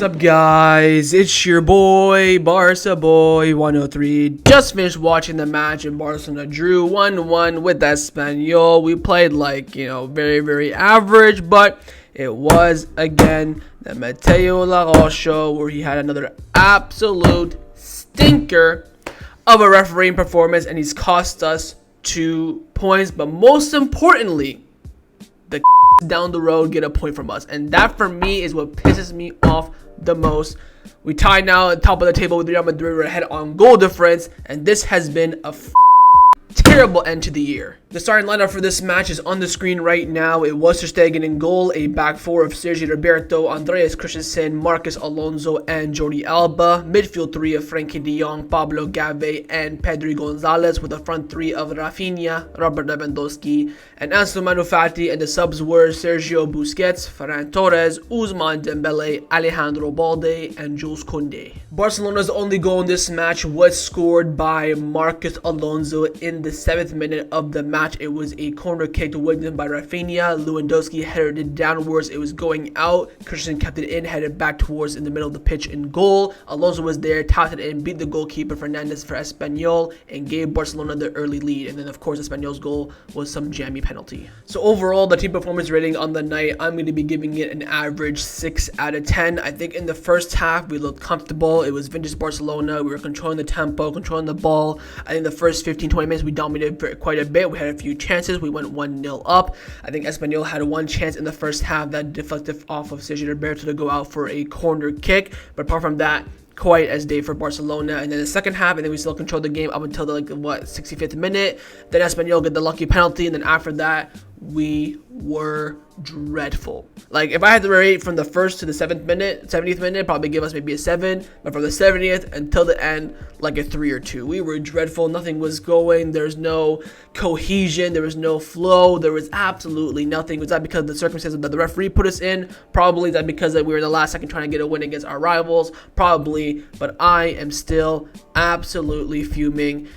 What's up, guys? It's your boy, Barca Boy 103. Just finished watching the match and Barcelona drew 1-1 with Espanyol. We played very, very average, but it was, again, the Mateu Lahoz show where he had another absolute stinker of a refereeing performance, and he's cost us 2 points. But most importantly, the down the road get a point from us, and that for me is what pisses me off the most. We tie now at the top of the table with Real Madrid. We're ahead on goal difference, and this has been a terrible end to the year. The starting lineup for this match is on the screen right now. It was Ter Stegen in goal, a back four of Sergi Roberto, Andreas Christensen, Marcos Alonso, and Jordi Alba. Midfield three of Frenkie de Jong, Pablo Gavi, and Pedri Gonzalez, with a front three of Raphinha, Robert Lewandowski, and Ansu Fati, and the subs were Sergio Busquets, Ferran Torres, Ousmane Dembele, Alejandro Balde, and Jules Kounde. Barcelona's only goal in this match was scored by Marcos Alonso in the 7th minute of the match. It was a corner kick to Wigan by Raphinha. Lewandowski headed it downwards. It was going out. Christensen kept it in, headed back towards in the middle of the pitch in goal. Alonso was there, tapped it in, beat the goalkeeper Fernandez for Espanyol, and gave Barcelona the early lead. And then, of course, Espanyol's goal was some jammy penalty. So overall, the team performance rating on the night, I'm going to be giving it an average 6 out of 10. I think in the first half, we looked comfortable. It was vintage Barcelona. We were controlling the tempo, controlling the ball. I think the first 15-20 minutes, we dominated quite a bit. We had a few chances. We went 1-0 up. I think Espanyol had one chance in the first half that deflected off of Sergi Roberto to go out for a corner kick. But apart from that, quite as day for Barcelona. And then the second half, I think we still controlled the game up until the 65th minute. Then Espanyol get the lucky penalty, and then after that, we were dreadful. If I had to rate from the first to the 70th minute, probably give us maybe a 7. But from the 70th until the end, a 3 or 2. We were dreadful. Nothing was going. There's no cohesion. There was no flow. There was absolutely nothing. Was that because of the circumstances that the referee put us in? Probably. Is that because we were in the last second trying to get a win against our rivals? Probably. But I am still absolutely fuming.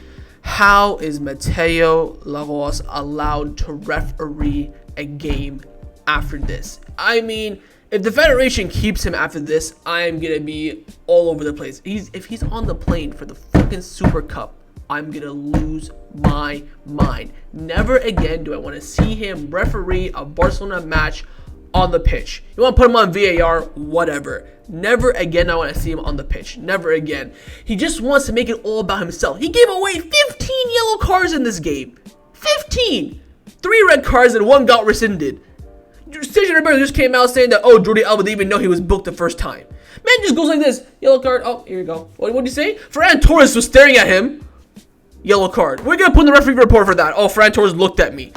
How is Mateu Lahoz allowed to referee a game after this? I mean, if the federation keeps him after this, I am going to be all over the place. If he's on the plane for the fucking Super Cup, I'm going to lose my mind. Never again do I want to see him referee a Barcelona match on the pitch. You want to put him on VAR, whatever. Never again I want to see him on the pitch. Never again. He just wants to make it all about himself. He gave away 15 yellow cards in this game. 15! 3 red cards and 1 got rescinded. Sergio Roberto just came out saying that, Jordi Alba didn't even know he was booked the first time. Man just goes like this. Yellow card. Oh, here you go. What did you say? Ferran Torres was staring at him. Yellow card. We're going to put in the referee report for that. Ferran Torres looked at me.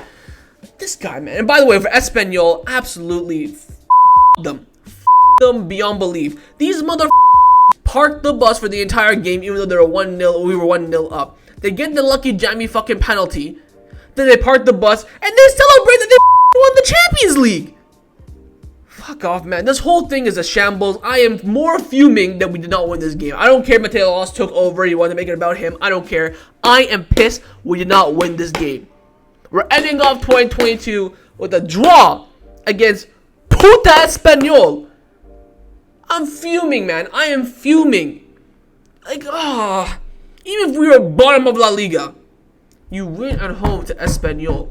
This guy, man. And by the way, for Espanyol, absolutely them. Them beyond belief. These parked the bus for the entire game, even though they were 1-0. We were 1-0 up. They get the lucky jammy fucking penalty. Then they park the bus, and they celebrate that they won the Champions League. Fuck off, man. This whole thing is a shambles. I am more fuming that we did not win this game. I don't care if Mateu Lahoz took over. He wanted to make it about him. I don't care. I am pissed we did not win this game. We're ending off 2022 with a draw against Puta Espanyol. I'm fuming, man. I am fuming. Even if we were bottom of La Liga, you win at home to Espanyol.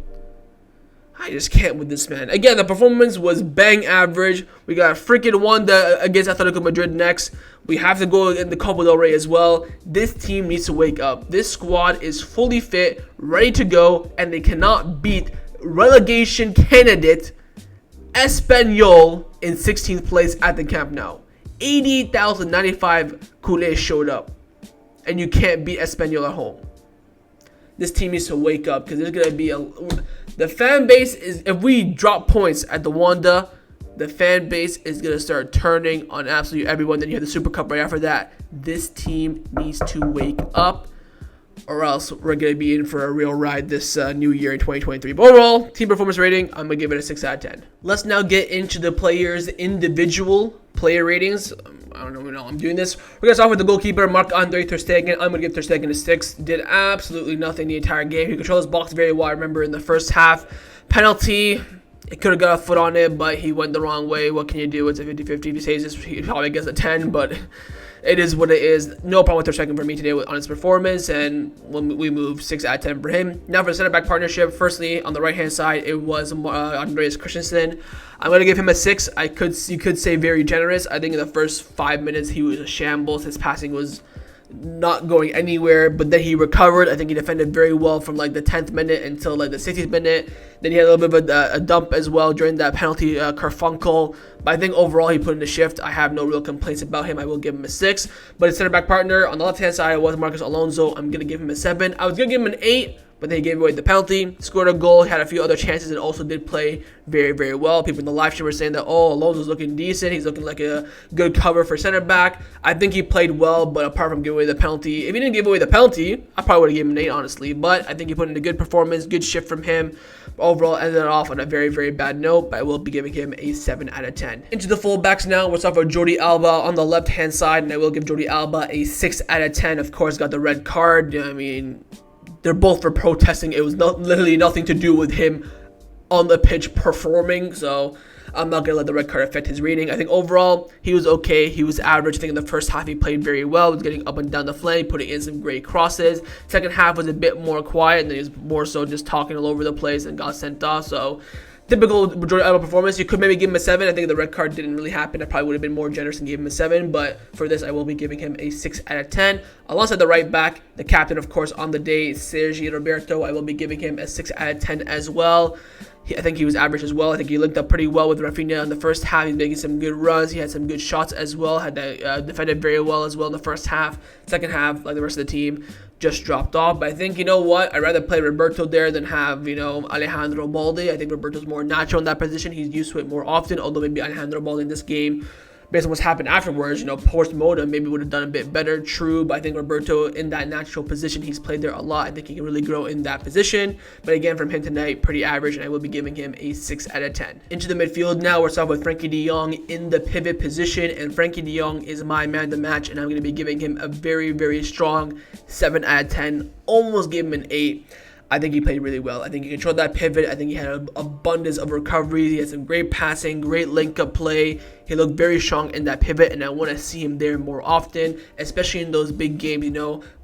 I just can't with this, man. Again, the performance was bang average. We got a freaking one against Atletico Madrid next. We have to go in the Copa del Rey as well. This team needs to wake up. This squad is fully fit, ready to go, and they cannot beat relegation candidate Espanyol in 16th place at the Camp Nou. 88,095 culés showed up, and you can't beat Espanyol at home. This team needs to wake up, because there's going to be the fan base is, if we drop points at the Wanda, the fan base is going to start turning on absolutely everyone. Then you have the Super Cup right after that. This team needs to wake up, or else we're going to be in for a real ride this new year in 2023. But overall, team performance rating, I'm going to give it a 6 out of 10. Let's now get into the players' individual player ratings. I don't know I'm doing this. We're going to start with the goalkeeper, Marc-Andre Ter Stegen. I'm going to give Ter Stegen a 6. Did absolutely nothing the entire game. He controlled his box very well. I remember in the first half, penalty, It could have got a foot on it, but he went the wrong way. What can you do? It's a 50-50. If he saves this, he probably gets a 10, but it is what it is. No problem with second for me today on his performance, and we move 6 out of 10 for him. Now for the center back partnership, firstly, on the right-hand side, it was Andreas Christensen. I'm going to give him a 6. You could say very generous. I think in the first 5 minutes, he was a shambles. His passing was not going anywhere, but then he recovered. I think he defended very well from like the 10th minute until like the 60th minute. Then he had a little bit of a dump as well during that penalty Carfunkel. But I think overall he put in the shift. I have no real complaints about him. I will give him a 6. But his center back partner on the left hand side was Marcos Alonso. I'm gonna give him a 7. I was gonna give him an 8. But then he gave away the penalty, scored a goal, had a few other chances, and also did play very, very well. People in the live stream were saying that, oh, Alonso's looking decent. He's looking like a good cover for center back. I think he played well, but apart from giving away the penalty, if he didn't give away the penalty, I probably would have given him an 8, honestly. But I think he put in a good performance, good shift from him. Overall, ended it off on a very, very bad note, but I will be giving him a 7 out of 10. Into the fullbacks now. We'll start with Jordi Alba on the left-hand side, and I will give Jordi Alba a 6 out of 10. Of course, got the red card. I mean, they're both for protesting. It was literally nothing to do with him on the pitch performing, so I'm not going to let the red card affect his rating. I think overall, he was okay. He was average. I think in the first half, he played very well. He was getting up and down the flank, putting in some great crosses. Second half was a bit more quiet, and then he was more so just talking all over the place and got sent off, so typical Jordi Alba performance. You could maybe give him a 7. I think the red card didn't really happen. I probably would have been more generous and gave him a 7. But for this, I will be giving him a 6 out of 10. Alongside the right back, the captain, of course, on the day, Sergi Roberto, I will be giving him a 6 out of 10 as well. I think he was average as well. I think he linked up pretty well with Raphinha in the first half. He's making some good runs. He had some good shots as well. Had defended very well as well in the first half. Second half, like the rest of the team, just dropped off. But I think, you know what? I'd rather play Roberto there than have, Alejandro Balde. I think Roberto's more natural in that position. He's used to it more often, although maybe Alejandro Balde in this game, based on what's happened afterwards, post-Moda, maybe would have done a bit better, true, but I think Roberto in that natural position, he's played there a lot. I think he can really grow in that position, but again, from him tonight, pretty average, and I will be giving him a 6 out of 10. Into the midfield now, we're starting with Frenkie de Jong in the pivot position, and Frenkie de Jong is my man of the match, and I'm going to be giving him a very, very strong 7 out of 10, almost gave him an 8. I think he played really well. I think he controlled that pivot. I think he had an abundance of recoveries. He had some great passing, great link-up play. He looked very strong in that pivot, and I want to see him there more often, especially in those big games.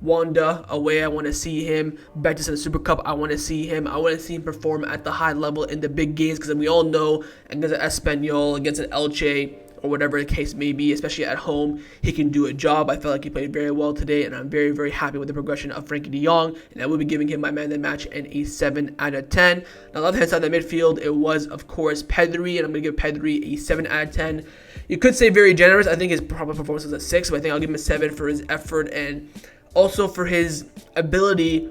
Wanda away, I want to see him. Betis in the Super Cup, I want to see him. I want to see him perform at the high level in the big games, because we all know against an Espanyol, against an Elche, or whatever the case may be, especially at home, he can do a job. I felt like he played very well today, and I'm very, very happy with the progression of Frenkie de Jong, and I will be giving him my man of the match and a 7 out of 10. Now, left-hand side of the midfield, it was, of course, Pedri, and I'm going to give Pedri a 7 out of 10. You could say very generous. I think his proper performance was a 6, but I think I'll give him a 7 for his effort and also for his ability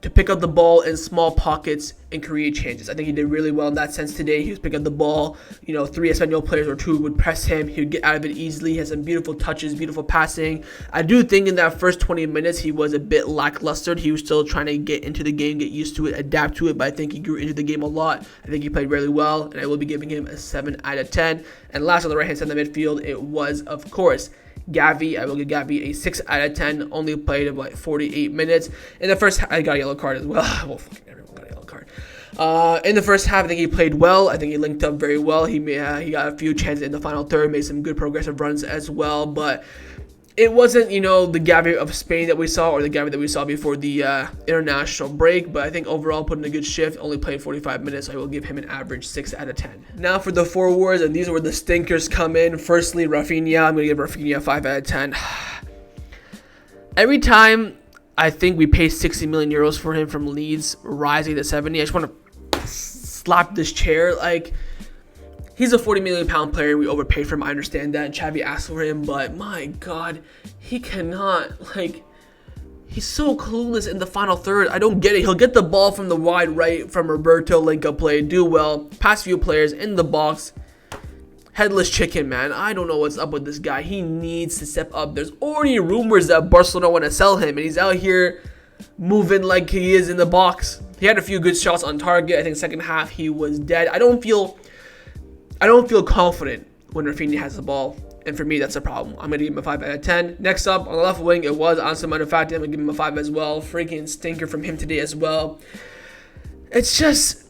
to pick up the ball in small pockets and create changes. I think he did really well in that sense today. He was picking up the ball, 3 Espanyol players or 2 would press him. He would get out of it easily. He has some beautiful touches, beautiful passing. I do think in that first 20 minutes, he was a bit lackluster. He was still trying to get into the game, get used to it, adapt to it, but I think he grew into the game a lot. I think he played really well, and I will be giving him a 7 out of 10. And last on the right-hand side of the midfield, it was, of course, Xavi. I will give Xavi a 6 out of 10. Only played about 48 minutes. In the first half, I got a yellow card as well. Well, fucking everyone got a yellow card. In the first half, I think he played well. I think he linked up very well. He got a few chances in the final third, made some good progressive runs as well. But it wasn't, the Xavi of Spain that we saw, or the Xavi that we saw before the international break. But I think overall, put in a good shift. Only played 45 minutes, so I will give him an average 6 out of 10. Now for the forwards, and these are where the stinkers come in. Firstly, Raphinha. I'm going to give Raphinha a 5 out of 10. Every time I think we pay 60 million euros for him from Leeds, rising to 70, I just want to slap this chair. He's a 40 million pound player. We overpaid for him. I understand that. And Xavi asked for him, but my God, he cannot, he's so clueless in the final third. I don't get it. He'll get the ball from the wide right from Roberto, link up play, do well, pass few players in the box. Headless chicken, man. I don't know what's up with this guy. He needs to step up. There's already rumors that Barcelona want to sell him, and he's out here moving like he is in the box. He had a few good shots on target. I think second half he was dead. I don't feel confident when Raphinha has the ball, and for me that's a problem. I'm gonna give him a 5 out of 10. Next up on the left wing, it was Ansu Manufacti. I'm gonna give him a 5 as well. Freaking stinker from him today as well. It's just,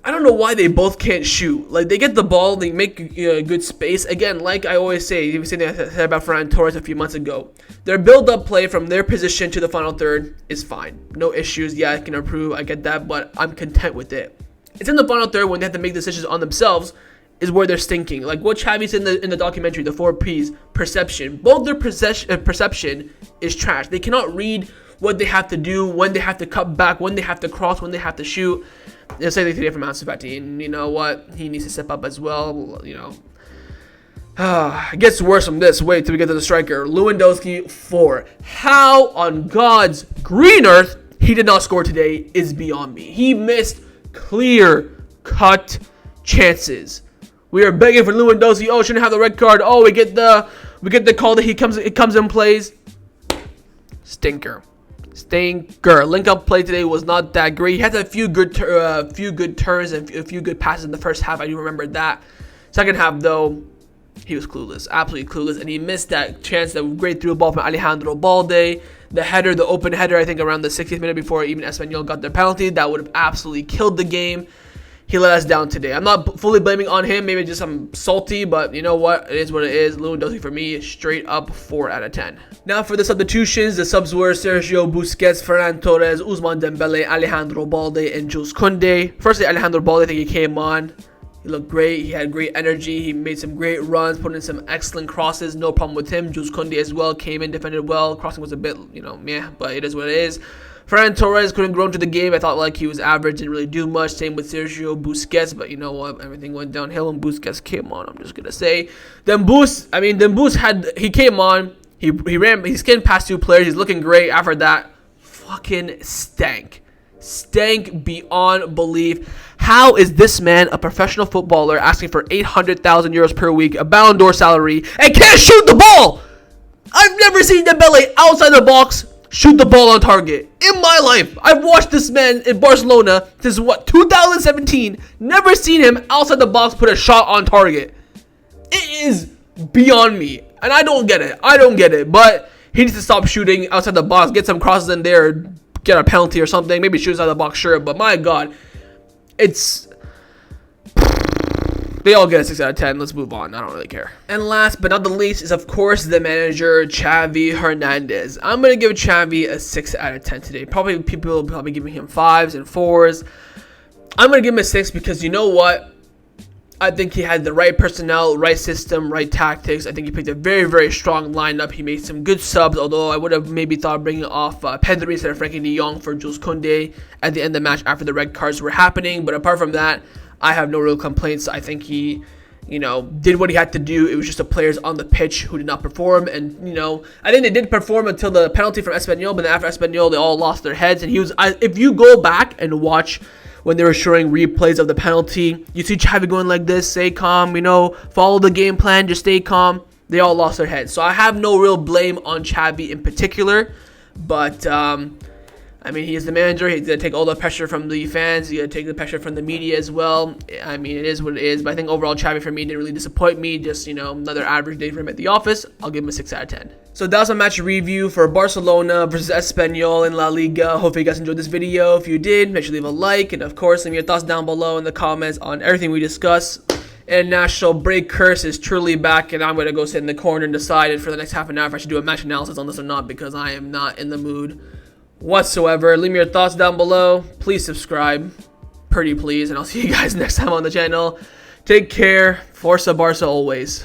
I don't know why they both can't shoot. Like, they get the ball, they make good space. Again, like I always say, you said about Ferran Torres a few months ago. Their build-up play from their position to the final third is fine. No issues. Yeah, I can improve. I get that, but I'm content with it. It's in the final third when they have to make decisions on themselves is where they're stinking. Like what Xavi said in the documentary, the 4 P's, perception. Both their perception is trash. They cannot read what they have to do, when they have to cut back, when they have to cross, when they have to shoot. They'll say they today from Ansu Fati, and you know what? He needs to step up as well. You know, it gets worse from this. Wait till we get to the striker, Lewandowski 4. How on God's green earth he did not score today is beyond me. He missed clear-cut chances. We are begging for Lewandowski. Oh, shouldn't have the red card. Oh, we get the call that he comes and plays. Stinker. Link up play today was not that great. He had a few good turns and a few good passes in the first half. I do remember that. Second half though, he was clueless, absolutely clueless, and he missed that chance, that great through ball from Alejandro Balde. The header, the open header, I think around the 60th minute before even Espanyol got their penalty, that would have absolutely killed the game. He let us down today. I'm not fully blaming on him. Maybe just I'm salty, but you know what? It is what it is. Lewandowski for me, straight up 4 out of 10. Now for the substitutions, the subs were Sergio Busquets, Ferran Torres, Ousmane Dembele, Alejandro Balde, and Jules Kounde. Firstly, Alejandro Balde, I think he came on. He looked great. He had great energy. He made some great runs, put in some excellent crosses. No problem with him. Jules Kounde as well came in, defended well. Crossing was a bit, meh, but it is what it is. Ferran Torres couldn't grow into the game. I thought like he was average, didn't really do much. Same with Sergio Busquets, but you know what? Everything went downhill and Busquets came on. I'm just gonna say. Then Bus he came on. He ran. He skinned past 2 players. He's looking great. After that, fucking stank beyond belief. How is this man a professional footballer asking for 800,000 euros per week, a Ballon d'Or salary, and can't shoot the ball? I've never seen Dembele outside the box shoot the ball on target in my life. I've watched this man in Barcelona since 2017. Never seen him outside the box put a shot on target. It is beyond me, and I don't get it. But he needs to stop shooting outside the box, get some crosses in there, get a penalty or something. Maybe shoot outside the box, sure. But my God, they all get a 6 out of 10. Let's move on. I don't really care. And last but not the least is, of course, the manager, Xavi Hernandez. I'm going to give Xavi a 6 out of 10 today. Probably people will probably giving him 5s and 4s. I'm going to give him a 6 because you know what? I think he had the right personnel, right system, right tactics. I think he picked a very, very strong lineup. He made some good subs, although I would have maybe thought of bringing off Pedri instead of Frankie de Jong for Jules Kounde at the end of the match after the red cards were happening. But apart from that, I have no real complaints. I think he, did what he had to do. It was just the players on the pitch who did not perform. And, I think they did perform until the penalty from Espanyol. But then after Espanyol, they all lost their heads. And if you go back and watch when they were showing replays of the penalty, you see Xavi going like this, stay calm, follow the game plan, just stay calm. They all lost their heads. So I have no real blame on Xavi in particular. But, he is the manager. He's going to take all the pressure from the fans. He's going to take the pressure from the media as well. It is what it is. But I think overall, Xavi for me didn't really disappoint me. Just, another average day for him at the office. I'll give him a 6 out of 10. So that was a match review for Barcelona versus Espanyol in La Liga. Hopefully you guys enjoyed this video. If you did, make sure to leave a like. And of course, leave your thoughts down below in the comments on everything we discuss. International break curse is truly back. And I'm going to go sit in the corner and decide for the next half an hour if I should do a match analysis on this or not. Because I am not in the mood whatsoever. Leave me your thoughts down below. Please subscribe, pretty please, and I'll see you guys next time on the channel. Take care. Forza Barca always.